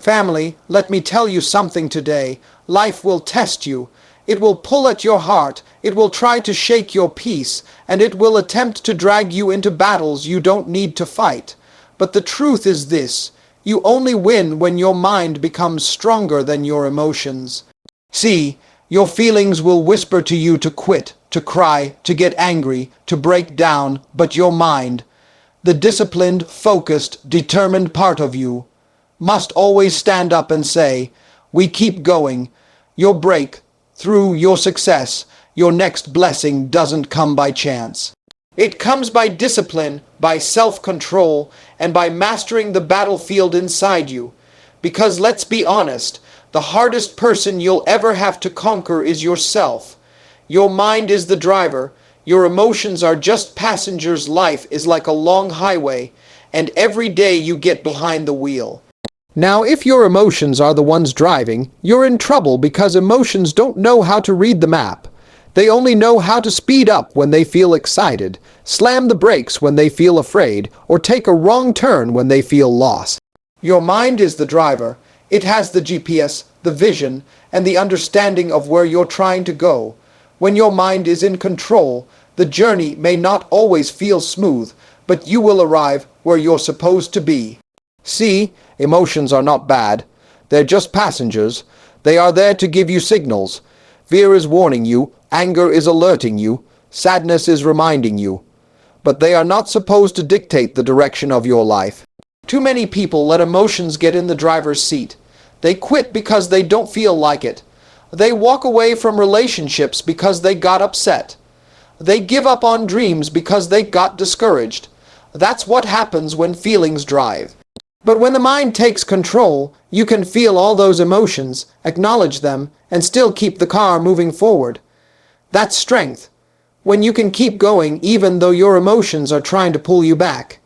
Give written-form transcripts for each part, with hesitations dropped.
Family, let me tell you something today. Life will test you. It will pull at your heart, it will try to shake your peace, and it will attempt to drag you into battles you don't need to fight. But the truth is this: you only win when your mind becomes stronger than your emotions. See, your feelings will whisper to you to quit, to cry, to get angry, to break down, but your mind, the disciplined, focused, determined part of you, must always stand up and say, "We keep going." Your breakthrough, your success, your next blessing doesn't come by chance. It comes by discipline, by self-control, and by mastering the battlefield inside you. Because let's be honest, the hardest person you'll ever have to conquer is yourself. Your mind is the driver, your emotions are just passengers. Life is like a long highway, and every day you get behind the wheel. Now, if your emotions are the ones driving, you're in trouble because emotions don't know how to read the map. They only know how to speed up when they feel excited, slam the brakes when they feel afraid, or take a wrong turn when they feel lost. Your mind is the driver. It has the GPS, the vision, and the understanding of where you're trying to go. When your mind is in control, the journey may not always feel smooth, but you will arrive where you're supposed to be. See, emotions are not bad. They're just passengers. They are there to give you signals. Fear is warning you, anger is alerting you, sadness is reminding you. But they are not supposed to dictate the direction of your life. Too many people let emotions get in the driver's seat. They quit because they don't feel like it. They walk away from relationships because they got upset. They give up on dreams because they got discouraged. That's what happens when feelings drive. But when the mind takes control, you can feel all those emotions, acknowledge them, and still keep the car moving forward. That's strength. When you can keep going even though your emotions are trying to pull you back.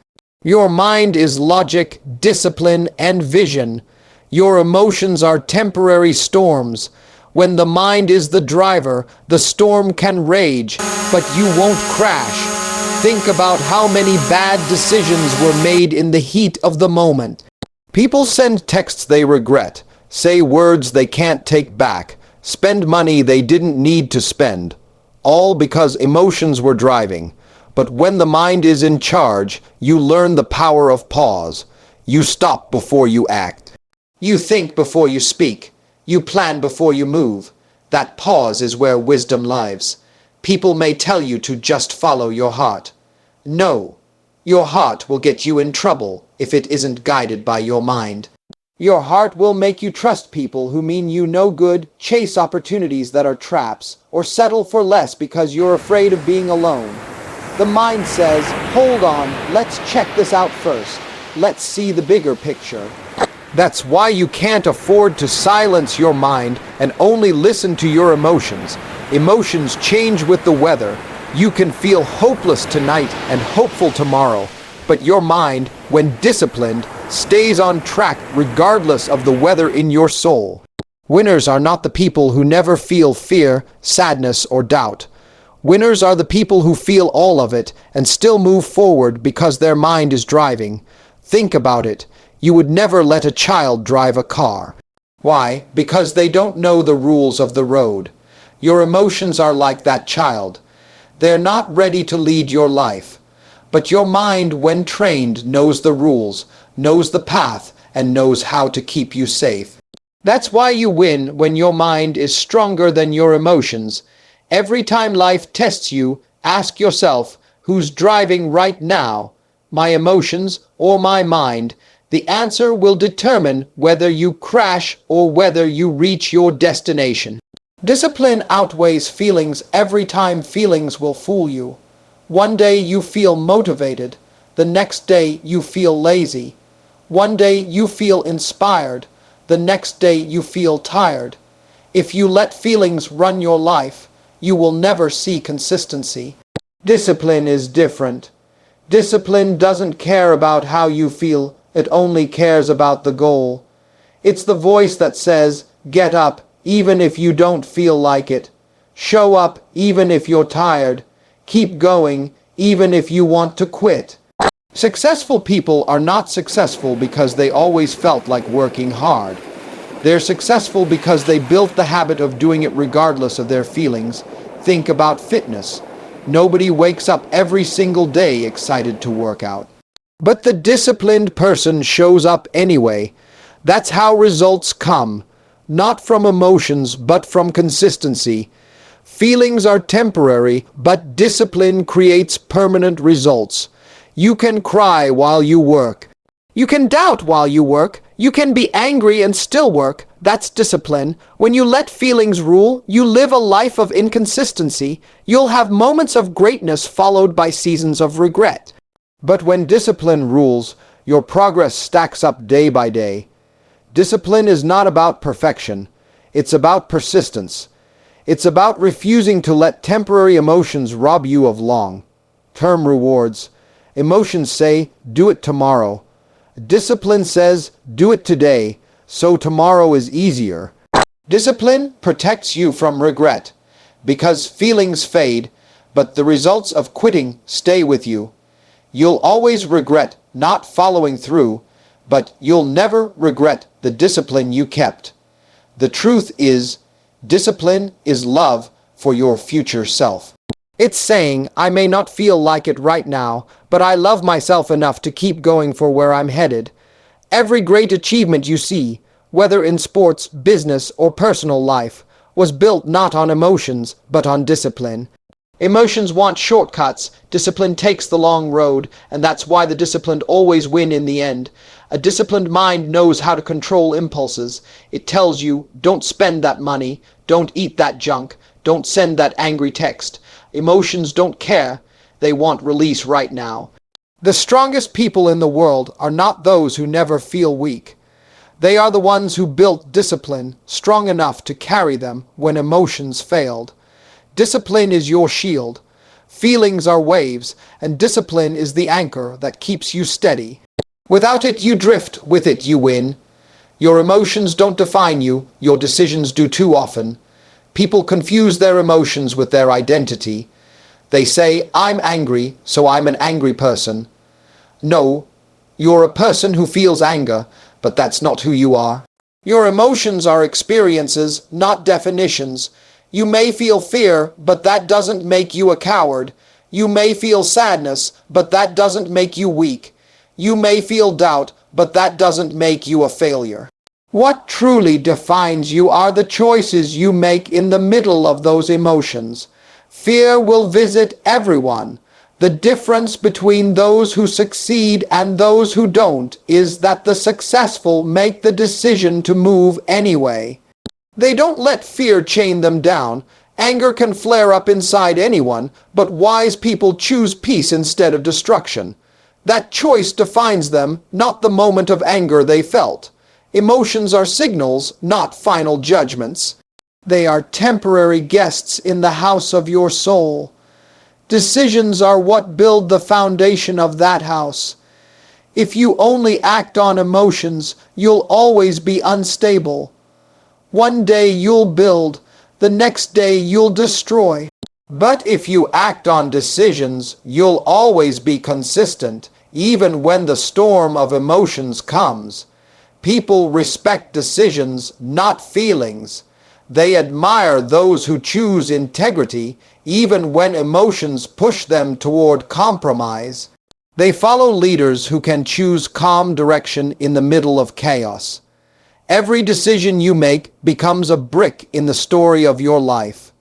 Your mind is logic, discipline, and vision. Your emotions are temporary storms. When the mind is the driver, the storm can rage, but you won't crash. Think about how many bad decisions were made in the heat of the moment. People send texts they regret, say words they can't take back, spend money they didn't need to spend, all because emotions were driving. But when the mind is in charge, you learn the power of pause. You stop before you act. You think before you speak. You plan before you move. That pause is where wisdom lies. People may tell you to just follow your heart. No, your heart will get you in trouble if it isn't guided by your mind. Your heart will make you trust people who mean you no good, chase opportunities that are traps, or settle for less because you're afraid of being alone. The mind says, hold on, let's check this out first. Let's see the bigger picture. That's why you can't afford to silence your mind and only listen to your emotions. Emotions change with the weather. You can feel hopeless tonight and hopeful tomorrow, but your mind, when disciplined, stays on track regardless of the weather in your soul. Winners are not the people who never feel fear, sadness, or doubt. Winners are the people who feel all of it and still move forward because their mind is driving. Think about it. You would never let a child drive a car. Why? Because they don't know the rules of the road. Your emotions are like that child. They're not ready to lead your life. But your mind, when trained, knows the rules, knows the path, and knows how to keep you safe. That's why you win when your mind is stronger than your emotions. Every time life tests you, ask yourself, who's driving right now? My emotions or my mind? The answer will determine whether you crash or whether you reach your destination. Discipline outweighs feelings every time feelings will fool you. One day you feel motivated, the next day you feel lazy. One day you feel inspired, the next day you feel tired. If you let feelings run your life, you will never see consistency. Discipline is different. Discipline doesn't care about how you feel, it only cares about the goal. It's the voice that says, get up, even if you don't feel like it. Show up, even if you're tired. Keep going, even if you want to quit. Successful people are not successful because they always felt like working hard. They're successful because they built the habit of doing it regardless of their feelings. Think about fitness. Nobody wakes up every single day excited to work out. But the disciplined person shows up anyway. That's how results come. Not from emotions, but from consistency. Feelings are temporary, but discipline creates permanent results. You can cry while you work. You can doubt while you work. You can be angry and still work. That's discipline. When you let feelings rule, you live a life of inconsistency. You'll have moments of greatness followed by seasons of regret. But when discipline rules, your progress stacks up day by day. Discipline is not about perfection. It's about persistence. It's about refusing to let temporary emotions rob you of long-term rewards. Emotions say, do it tomorrow. Discipline says, do it today, so tomorrow is easier. Discipline protects you from regret, because feelings fade, but the results of quitting stay with you. You'll always regret not following through, but you'll never regret the discipline you kept. The truth is, discipline is love for your future self. It's saying, I may not feel like it right now, but I love myself enough to keep going for where I'm headed. Every great achievement you see, whether in sports, business, or personal life, was built not on emotions, but on discipline. Emotions want shortcuts, discipline takes the long road, and that's why the disciplined always win in the end. A disciplined mind knows how to control impulses. It tells you, don't spend that money, don't eat that junk, don't send that angry text. Emotions don't care. They want release right now. The strongest people in the world are not those who never feel weak. They are the ones who built discipline strong enough to carry them when emotions failed. Discipline is your shield. Feelings are waves, and discipline is the anchor that keeps you steady. Without it, you drift. With it, you win. Your emotions don't define you. Your decisions do too often. People confuse their emotions with their identity. They say, I'm angry, so I'm an angry person. No, you're a person who feels anger, but that's not who you are. Your emotions are experiences, not definitions. You may feel fear, but that doesn't make you a coward. You may feel sadness, but that doesn't make you weak. You may feel doubt, but that doesn't make you a failure. What truly defines you are the choices you make in the middle of those emotions. Fear will visit everyone. The difference between those who succeed and those who don't is that the successful make the decision to move anyway. They don't let fear chain them down. Anger can flare up inside anyone, but wise people choose peace instead of destruction. That choice defines them, not the moment of anger they felt. Emotions are signals, not final judgments. They are temporary guests in the house of your soul. Decisions are what build the foundation of that house. If you only act on emotions, you'll always be unstable. One day you'll build, the next day you'll destroy. But if you act on decisions, you'll always be consistent, even when the storm of emotions comes. People respect decisions, not feelings. They admire those who choose integrity, even when emotions push them toward compromise. They follow leaders who can choose calm direction in the middle of chaos. Every decision you make becomes a brick in the story of your life.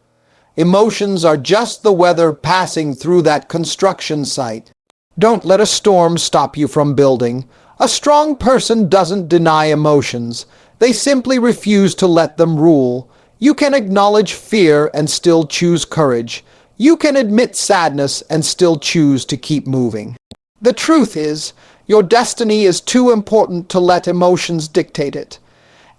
Emotions are just the weather passing through that construction site. Don't let a storm stop you from building. A strong person doesn't deny emotions. They simply refuse to let them rule. You can acknowledge fear and still choose courage. You can admit sadness and still choose to keep moving. The truth is, your destiny is too important to let emotions dictate it.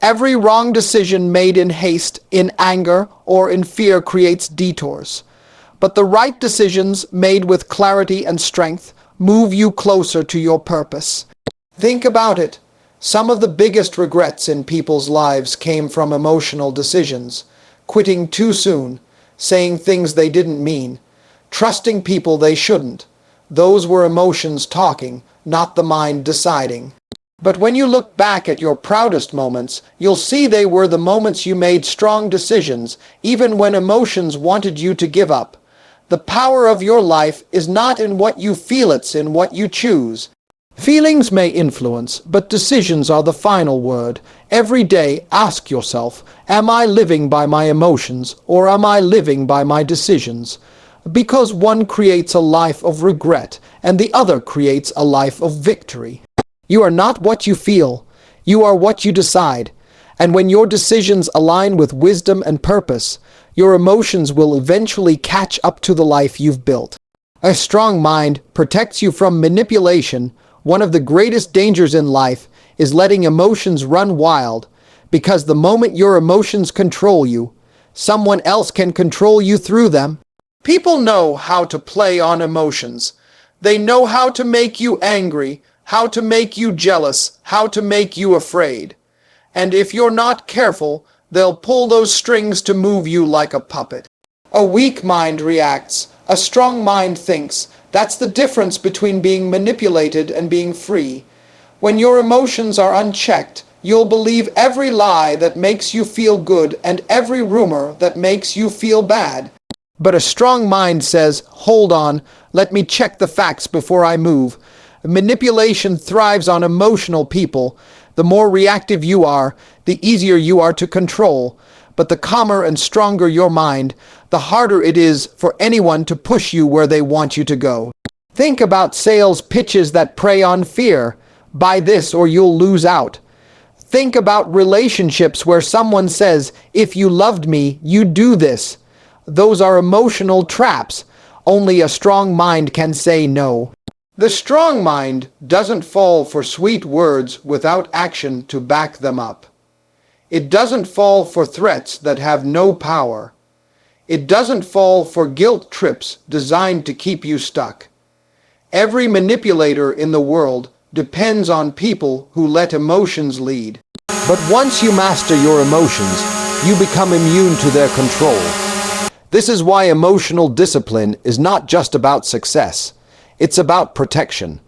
Every wrong decision made in haste, in anger, or in fear creates detours. But the right decisions made with clarity and strength move you closer to your purpose. Think about it. Some of the biggest regrets in people's lives came from emotional decisions. Quitting too soon, saying things they didn't mean, trusting people they shouldn't, Those were emotions talking, not the mind deciding. But when you look back at your proudest moments, you'll see they were the moments you made strong decisions, even when emotions wanted you to give up. The power of your life is not in what you feel, it's in what you choose. Feelings may influence, but decisions are the final word. Every day, ask yourself, am I living by my emotions, or am I living by my decisions? Because one creates a life of regret, and the other creates a life of victory. You are not what you feel. You are what you decide. And when your decisions align with wisdom and purpose, your emotions will eventually catch up to the life you've built. A strong mind protects you from manipulation. One of the greatest dangers in life is letting emotions run wild, because the moment your emotions control you, someone else can control you through them. People know how to play on emotions. They know how to make you angry, how to make you jealous, how to make you afraid. And if you're not careful, they'll pull those strings to move you like a puppet. A weak mind reacts. A strong mind thinks. That's the difference between being manipulated and being free. When your emotions are unchecked, you'll believe every lie that makes you feel good and every rumor that makes you feel bad. But a strong mind says, hold on, let me check the facts before I move. Manipulation thrives on emotional people. The more reactive you are, the easier you are to control. But the calmer and stronger your mind, the harder it is for anyone to push you where they want you to go. Think about sales pitches that prey on fear. Buy this or you'll lose out. Think about relationships where someone says, if you loved me, you'd do this. Those are emotional traps. Only a strong mind can say no. The strong mind doesn't fall for sweet words without action to back them up. It doesn't fall for threats that have no power. It doesn't fall for guilt trips designed to keep you stuck. Every manipulator in the world depends on people who let emotions lead. But once you master your emotions, you become immune to their control. This is why emotional discipline is not just about success. It's about protection.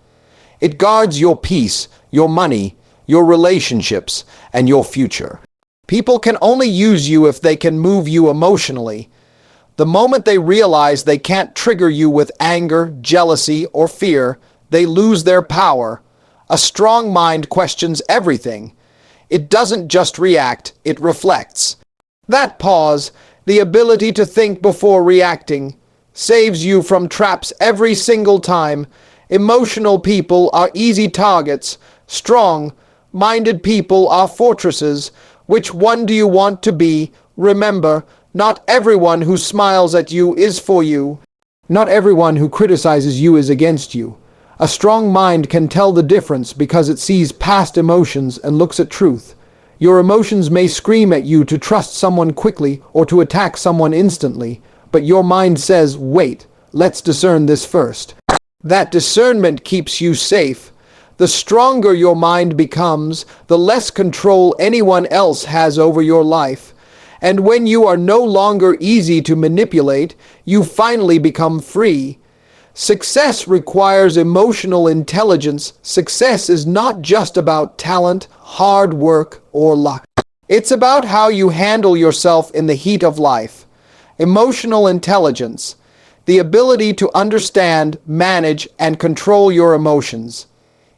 It guards your peace, your money, your relationships, and your future. People can only use you if they can move you emotionally. The moment they realize they can't trigger you with anger, jealousy, or fear, they lose their power. A strong mind questions everything. It doesn't just react, it reflects. That pause, the ability to think before reacting, saves you from traps every single time. Emotional people are easy targets. Strong-minded people are fortresses. Which one do you want to be? Remember, not everyone who smiles at you is for you. Not everyone who criticizes you is against you. A strong mind can tell the difference because it sees past emotions and looks at truth. Your emotions may scream at you to trust someone quickly or to attack someone instantly, but your mind says, wait, let's discern this first. That discernment keeps you safe. The stronger your mind becomes, the less control anyone else has over your life. And when you are no longer easy to manipulate, you finally become free. Success requires emotional intelligence. Success is not just about talent, hard work, or luck. It's about how you handle yourself in the heat of life. Emotional intelligence, the ability to understand, manage, and control your emotions,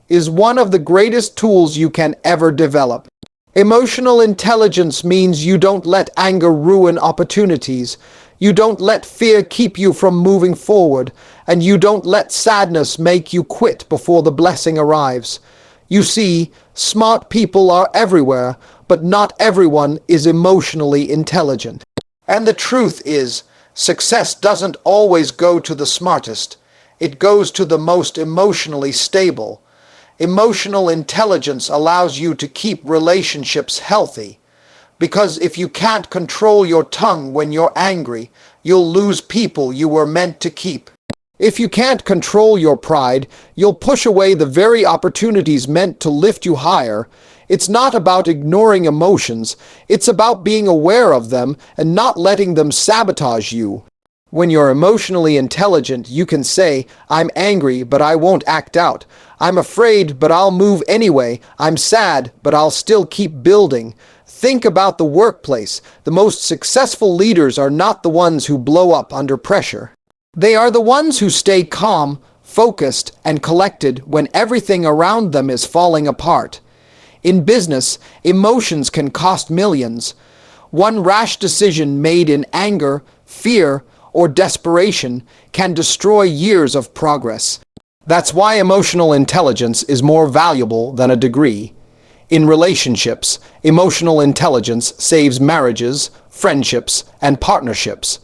is one of the greatest tools you can ever develop. Emotional intelligence means you don't let anger ruin opportunities, you don't let fear keep you from moving forward, and you don't let sadness make you quit before the blessing arrives. You see, smart people are everywhere, but not everyone is emotionally intelligent. And the truth is, success doesn't always go to the smartest. It goes to the most emotionally stable. Emotional intelligence allows you to keep relationships healthy. Because if you can't control your tongue when you're angry, you'll lose people you were meant to keep. If you can't control your pride, you'll push away the very opportunities meant to lift you higher. It's not about ignoring emotions, it's about being aware of them and not letting them sabotage you. When you're emotionally intelligent, you can say, I'm angry, but I won't act out. I'm afraid, but I'll move anyway. I'm sad, but I'll still keep building. Think about the workplace. The most successful leaders are not the ones who blow up under pressure. They are the ones who stay calm, focused, and collected when everything around them is falling apart. In business, emotions can cost millions. One rash decision made in anger, fear, or desperation can destroy years of progress. That's why emotional intelligence is more valuable than a degree. In relationships, emotional intelligence saves marriages, friendships, and partnerships.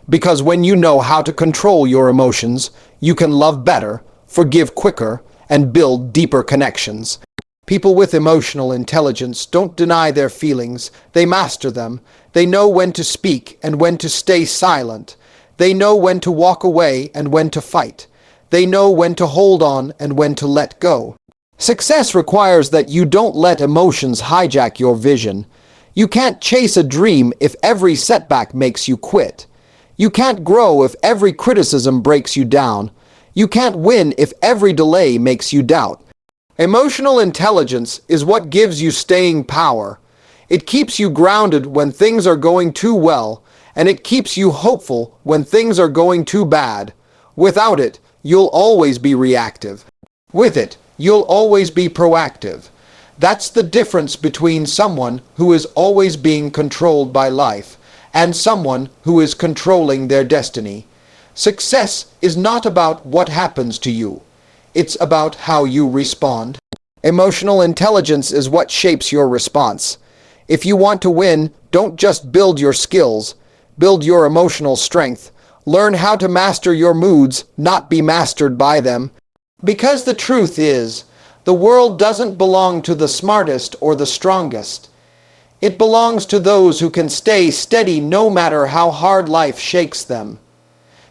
Because when you know how to control your emotions, you can love better, forgive quicker, and build deeper connections. People with emotional intelligence don't deny their feelings, they master them. They know when to speak and when to stay silent. They know when to walk away and when to fight. They know when to hold on and when to let go. Success requires that you don't let emotions hijack your vision. You can't chase a dream if every setback makes you quit. You can't grow if every criticism breaks you down. You can't win if every delay makes you doubt. Emotional intelligence is what gives you staying power. It keeps you grounded when things are going too well, and it keeps you hopeful when things are going too bad. Without it, you'll always be reactive. With it, you'll always be proactive. That's the difference between someone who is always being controlled by life and someone who is controlling their destiny. Success is not about what happens to you. It's about how you respond. Emotional intelligence is what shapes your response. If you want to win, don't just build your skills. Build your emotional strength. Learn how to master your moods, not be mastered by them. Because the truth is, the world doesn't belong to the smartest or the strongest. It belongs to those who can stay steady no matter how hard life shakes them.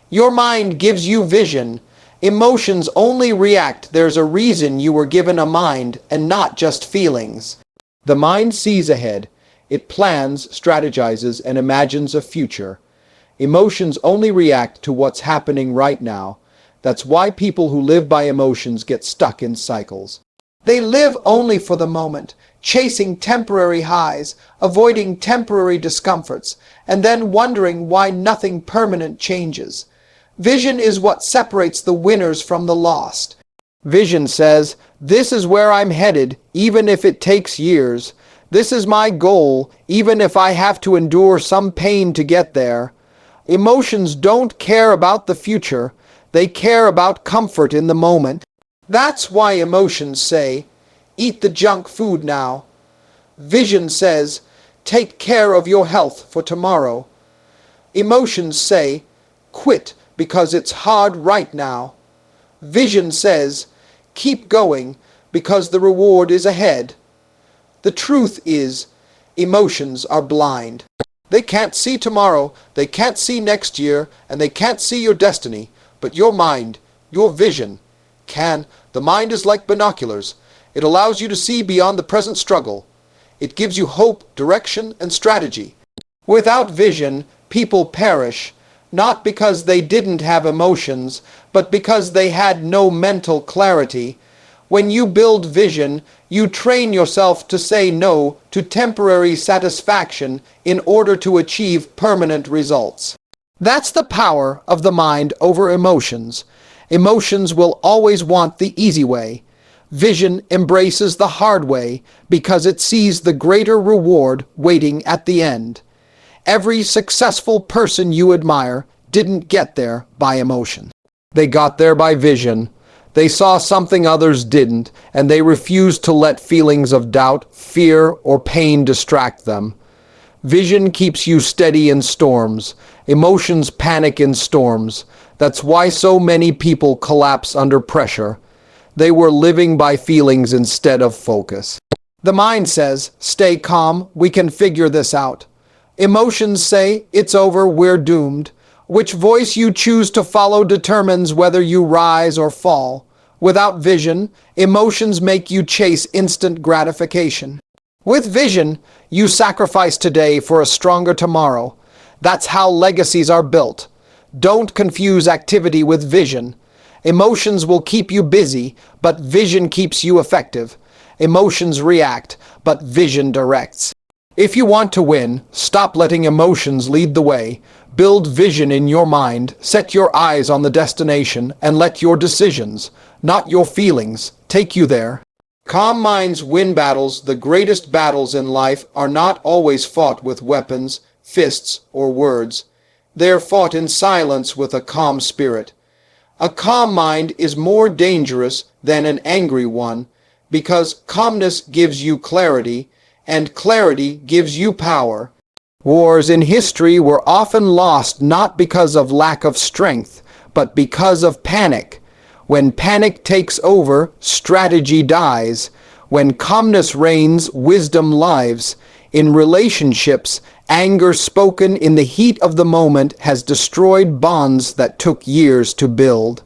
Your mind gives you vision. Emotions only react. There's a reason you were given a mind and not just feelings. The mind sees ahead. It plans, strategizes, and imagines a future. Emotions only react to what's happening right now. That's why people who live by emotions get stuck in cycles. They live only for the moment, chasing temporary highs, avoiding temporary discomforts, and then wondering why nothing permanent changes. Vision is what separates the winners from the lost. Vision says, this is where I'm headed, even if it takes years. This is my goal, even if I have to endure some pain to get there. Emotions don't care about the future. They care about comfort in the moment. That's why emotions say, eat the junk food now. Vision says, take care of your health for tomorrow. Emotions say, quit because it's hard right now. Vision says, keep going because the reward is ahead. The truth is, emotions are blind. They can't see tomorrow, they can't see next year, and they can't see your destiny. But your mind, your vision, can. The mind is like binoculars. It allows you to see beyond the present struggle. It gives you hope, direction, and strategy. Without vision, people perish, not because they didn't have emotions, but because they had no mental clarity. When you build vision, you train yourself to say no to temporary satisfaction in order to achieve permanent results. That's the power of the mind over emotions. Emotions will always want the easy way. Vision embraces the hard way because it sees the greater reward waiting at the end. Every successful person you admire didn't get there by emotion. They got there by vision. They saw something others didn't, and they refused to let feelings of doubt, fear, or pain distract them. Vision keeps you steady in storms. Emotions panic in storms. That's why so many people collapse under pressure. They were living by feelings instead of focus. The mind says, stay calm, we can figure this out. Emotions say, it's over, we're doomed. Which voice you choose to follow determines whether you rise or fall. Without vision, emotions make you chase instant gratification. With vision, you sacrifice today for a stronger tomorrow. That's how legacies are built. Don't confuse activity with vision. Emotions will keep you busy, but vision keeps you effective. Emotions react, but vision directs. If you want to win, stop letting emotions lead the way. Build vision in your mind, set your eyes on the destination, and let your decisions, not your feelings, take you there. Calm minds win battles. The greatest battles in life are not always fought with weapons, fists, or words. They are fought in silence with a calm spirit. A calm mind is more dangerous than an angry one, because calmness gives you clarity, and clarity gives you power. Wars in history were often lost not because of lack of strength, but because of panic. When panic takes over, strategy dies. When calmness reigns, wisdom lives. In relationships, anger spoken in the heat of the moment has destroyed bonds that took years to build.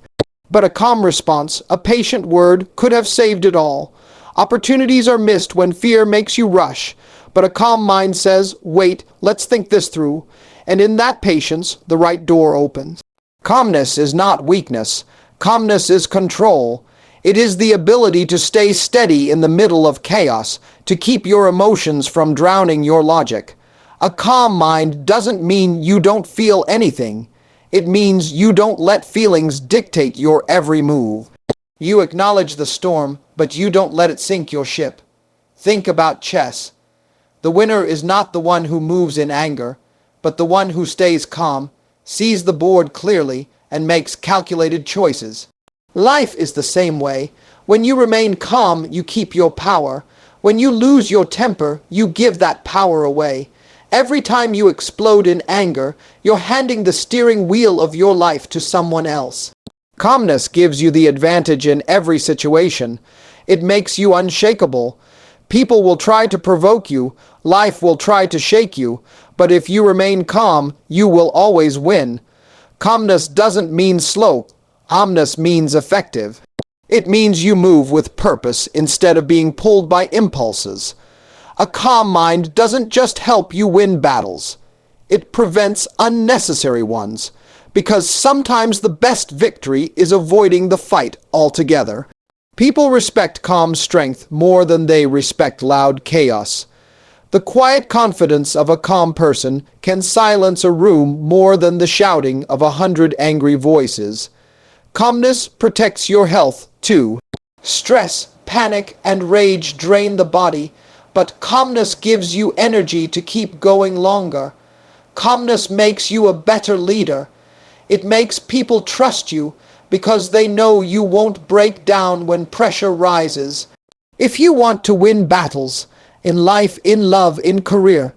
But a calm response, a patient word, could have saved it all. Opportunities are missed when fear makes you rush, but a calm mind says, wait, let's think this through, and in that patience, the right door opens. Calmness is not weakness. Calmness is control. It is the ability to stay steady in the middle of chaos, to keep your emotions from drowning your logic. A calm mind doesn't mean you don't feel anything. It means you don't let feelings dictate your every move. You acknowledge the storm, but you don't let it sink your ship. Think about chess. The winner is not the one who moves in anger, but the one who stays calm, sees the board clearly, and makes calculated choices. Life is the same way. When you remain calm, you keep your power. When you lose your temper, you give that power away. Every time you explode in anger, you're handing the steering wheel of your life to someone else. Calmness gives you the advantage in every situation. It makes you unshakable. People will try to provoke you, life will try to shake you, but if you remain calm, you will always win. Calmness doesn't mean slow. Calmness means effective. It means you move with purpose instead of being pulled by impulses. A calm mind doesn't just help you win battles. It prevents unnecessary ones, because sometimes the best victory is avoiding the fight altogether. People respect calm strength more than they respect loud chaos. The quiet confidence of a calm person can silence a room more than the shouting of 100 angry voices. Calmness protects your health, too. Stress, panic, and rage drain the body, but calmness gives you energy to keep going longer. Calmness makes you a better leader. It makes people trust you because they know you won't break down when pressure rises. If you want to win battles, in life, in love, in career,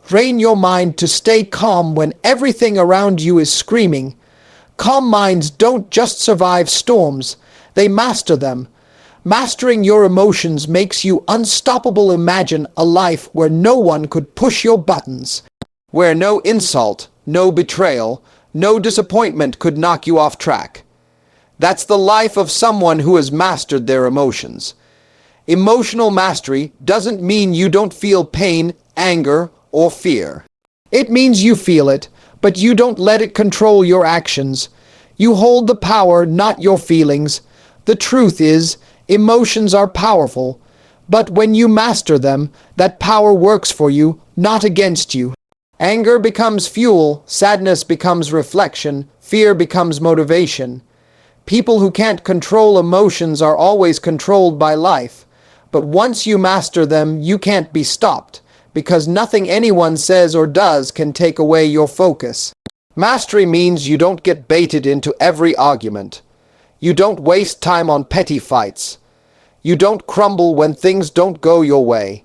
train your mind to stay calm when everything around you is screaming. Calm minds don't just survive storms, they master them. Mastering your emotions makes you unstoppable. Imagine a life where no one could push your buttons, where no insult, no betrayal, no disappointment could knock you off track. That's the life of someone who has mastered their emotions. Emotional mastery doesn't mean you don't feel pain, anger, or fear. It means you feel it, but you don't let it control your actions. You hold the power, not your feelings. The truth is, emotions are powerful, but when you master them, that power works for you, not against you. Anger becomes fuel, sadness becomes reflection, fear becomes motivation. People who can't control emotions are always controlled by life. But once you master them, you can't be stopped, because nothing anyone says or does can take away your focus. Mastery means you don't get baited into every argument. You don't waste time on petty fights. You don't crumble when things don't go your way.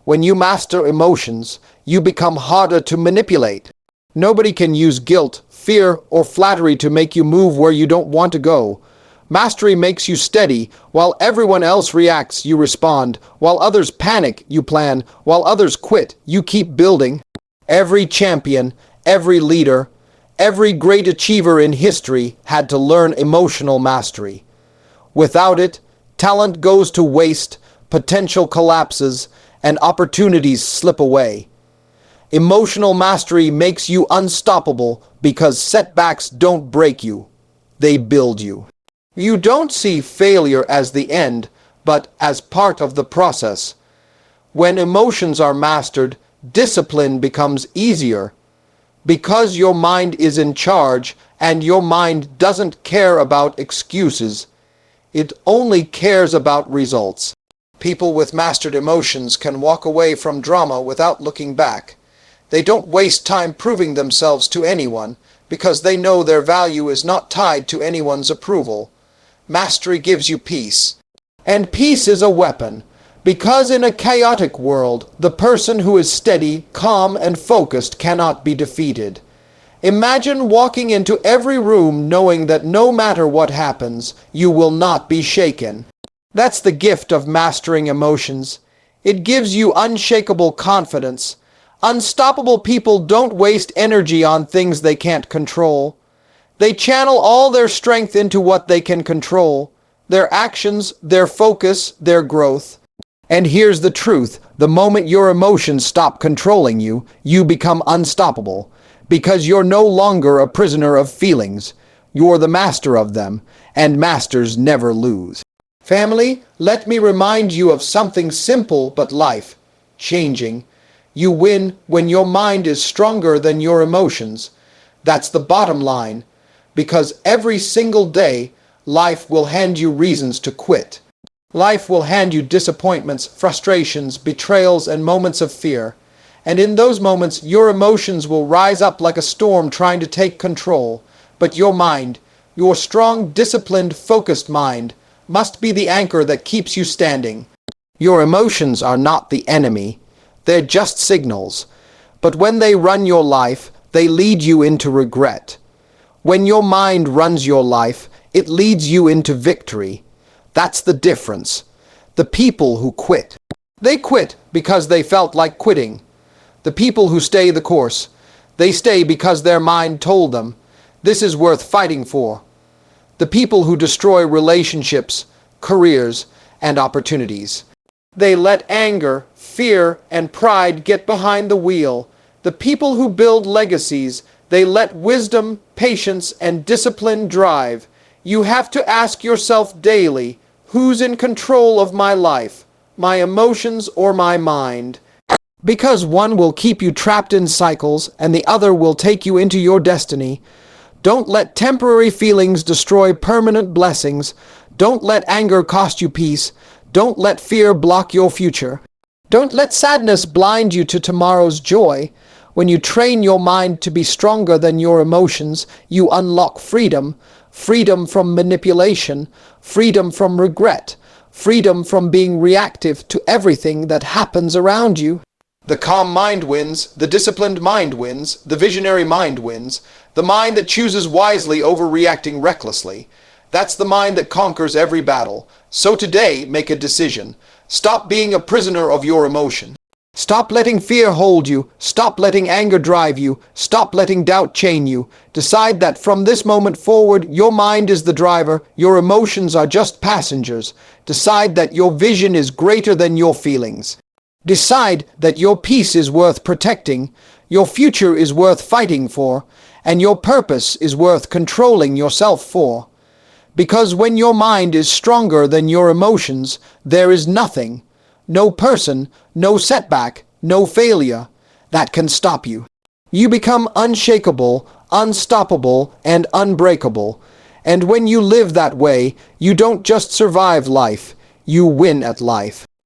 When you master emotions, you become harder to manipulate. Nobody can use guilt, fear, or flattery to make you move where you don't want to go. Mastery makes you steady. While everyone else reacts, you respond. While others panic, you plan. While others quit, you keep building. Every champion, every leader, every great achiever in history had to learn emotional mastery. Without it, talent goes to waste, potential collapses, and opportunities slip away. Emotional mastery makes you unstoppable because setbacks don't break you, they build you. You don't see failure as the end, but as part of the process. When emotions are mastered, discipline becomes easier. Because your mind is in charge and your mind doesn't care about excuses, it only cares about results. People with mastered emotions can walk away from drama without looking back. They don't waste time proving themselves to anyone because they know their value is not tied to anyone's approval. Mastery gives you peace. And peace is a weapon, because in a chaotic world, the person who is steady, calm, and focused cannot be defeated. Imagine walking into every room knowing that no matter what happens, you will not be shaken. That's the gift of mastering emotions. It gives you unshakable confidence. Unstoppable people don't waste energy on things they can't control. They channel all their strength into what they can control, their actions, their focus, their growth. And here's the truth. The moment your emotions stop controlling you, you become unstoppable. Because you're no longer a prisoner of feelings. You're the master of them, and masters never lose. Family, let me remind you of something simple but life-changing. You win when your mind is stronger than your emotions. That's the bottom line. Because every single day, life will hand you reasons to quit. Life will hand you disappointments, frustrations, betrayals, and moments of fear. And in those moments, your emotions will rise up like a storm trying to take control. But your mind, your strong, disciplined, focused mind, must be the anchor that keeps you standing. Your emotions are not the enemy. They're just signals. But when they run your life, they lead you into regret. When your mind runs your life, it leads you into victory. That's the difference. The people who quit. They quit because they felt like quitting. The people who stay the course, they stay because their mind told them, this is worth fighting for. The people who destroy relationships, careers, and opportunities. They let anger, fear, and pride get behind the wheel. The people who build legacies, they let wisdom, patience, and discipline drive. You have to ask yourself daily, who's in control of my life, my emotions, or my mind? Because one will keep you trapped in cycles, and the other will take you into your destiny. Don't let temporary feelings destroy permanent blessings. Don't let anger cost you peace. Don't let fear block your future. Don't let sadness blind you to tomorrow's joy. When you train your mind to be stronger than your emotions, you unlock freedom. Freedom from manipulation. Freedom from regret. Freedom from being reactive to everything that happens around you. The calm mind wins, the disciplined mind wins, the visionary mind wins, the mind that chooses wisely over reacting recklessly. That's the mind that conquers every battle. So today, make a decision. Stop being a prisoner of your emotion. Stop letting fear hold you. Stop letting anger drive you. Stop letting doubt chain you. Decide that from this moment forward, your mind is the driver, your emotions are just passengers. Decide that your vision is greater than your feelings. Decide that your peace is worth protecting, your future is worth fighting for, and your purpose is worth controlling yourself for. Because when your mind is stronger than your emotions, there is nothing, no person, no setback, no failure that can stop you. You become unshakable, unstoppable, and unbreakable. And when you live that way, you don't just survive life, you win at life.